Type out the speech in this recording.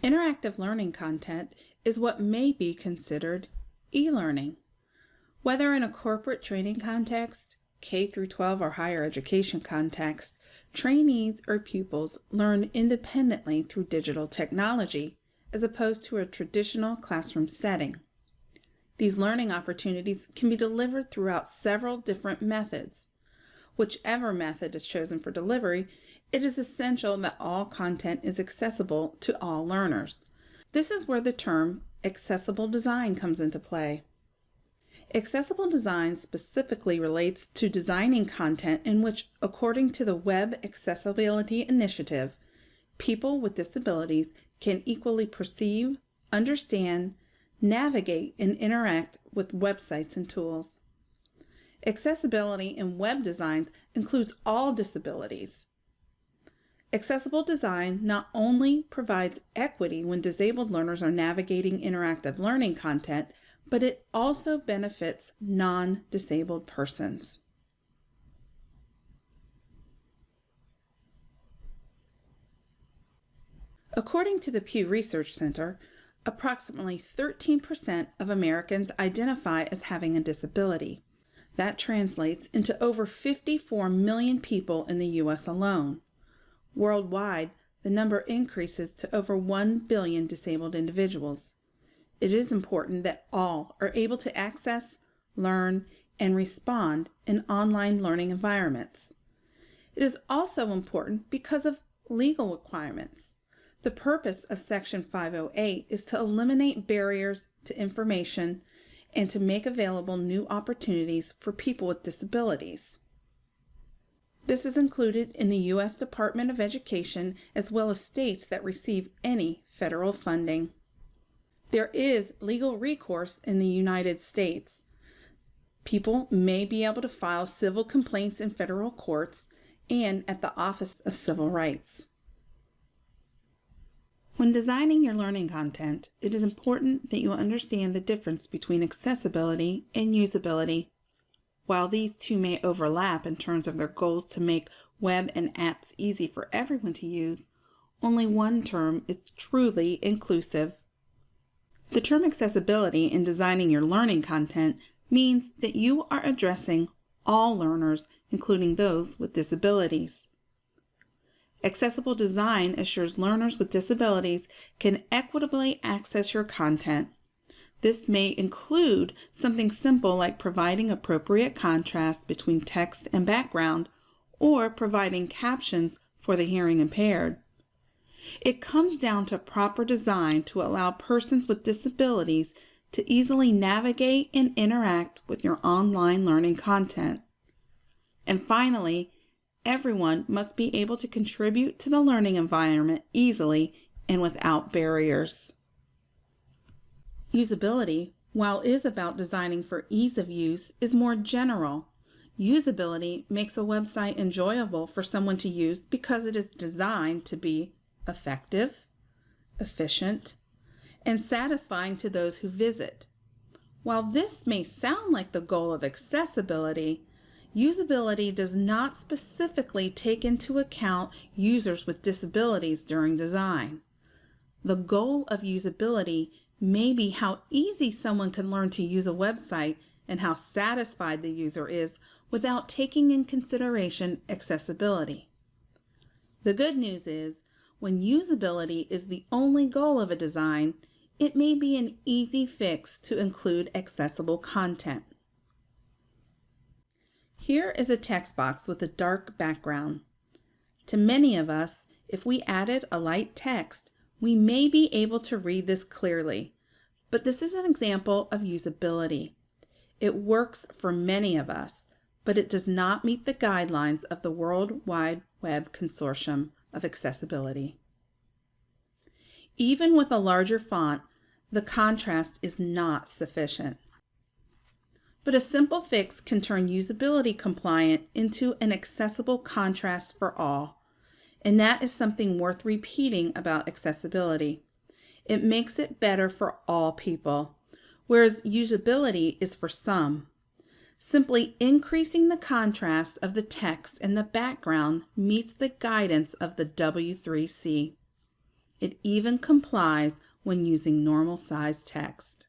Interactive learning content is what may be considered e-learning. Whether in a corporate training context, K-12 or higher education context, trainees or pupils learn independently through digital technology as opposed to a traditional classroom setting. These learning opportunities can be delivered throughout several different methods. Whichever method is chosen for delivery, it is essential that all content is accessible to all learners. This is where the term accessible design comes into play. Accessible design specifically relates to designing content in which, according to the Web Accessibility Initiative, people with disabilities can equally perceive, understand, navigate, and interact with websites and tools. Accessibility in web design includes all disabilities. Accessible design not only provides equity when disabled learners are navigating interactive learning content, but it also benefits non-disabled persons. According to the Pew Research Center, approximately 13% of Americans identify as having a disability. That translates into over 54 million people in the U.S. alone. Worldwide, the number increases to over 1 billion disabled individuals. It is important that all are able to access, learn, and respond in online learning environments. It is also important because of legal requirements. The purpose of Section 508 is to eliminate barriers to information and to make available new opportunities for people with disabilities. This is included in the U.S. Department of Education as well as states that receive any federal funding. There is legal recourse in the United States. People may be able to file civil complaints in federal courts and at the Office of Civil Rights. When designing your learning content, it is important that you understand the difference between accessibility and usability. While these two may overlap in terms of their goals to make web and apps easy for everyone to use, only one term is truly inclusive. The term accessibility in designing your learning content means that you are addressing all learners, including those with disabilities. Accessible design assures learners with disabilities can equitably access your content. This may include something simple like providing appropriate contrast between text and background, or providing captions for the hearing impaired. It comes down to proper design to allow persons with disabilities to easily navigate and interact with your online learning content. And finally, everyone must be able to contribute to the learning environment easily and without barriers. Usability, while it is about designing for ease of use, is more general. Usability makes a website enjoyable for someone to use because it is designed to be effective, efficient, and satisfying to those who visit. While this may sound like the goal of accessibility, usability does not specifically take into account users with disabilities during design. The goal of usability may be how easy someone can learn to use a website and how satisfied the user is without taking in consideration accessibility. The good news is, when usability is the only goal of a design, it may be an easy fix to include accessible content. Here is a text box with a dark background. To many of us, if we added a light text, we may be able to read this clearly, but this is an example of usability. It works for many of us, but it does not meet the guidelines of the World Wide Web Consortium of Accessibility. Even with a larger font, the contrast is not sufficient. But a simple fix can turn usability compliant into an accessible contrast for all. And that is something worth repeating about accessibility. It makes it better for all people, whereas usability is for some. Simply increasing the contrast of the text and the background meets the guidance of the W3C. It even complies when using normal size text.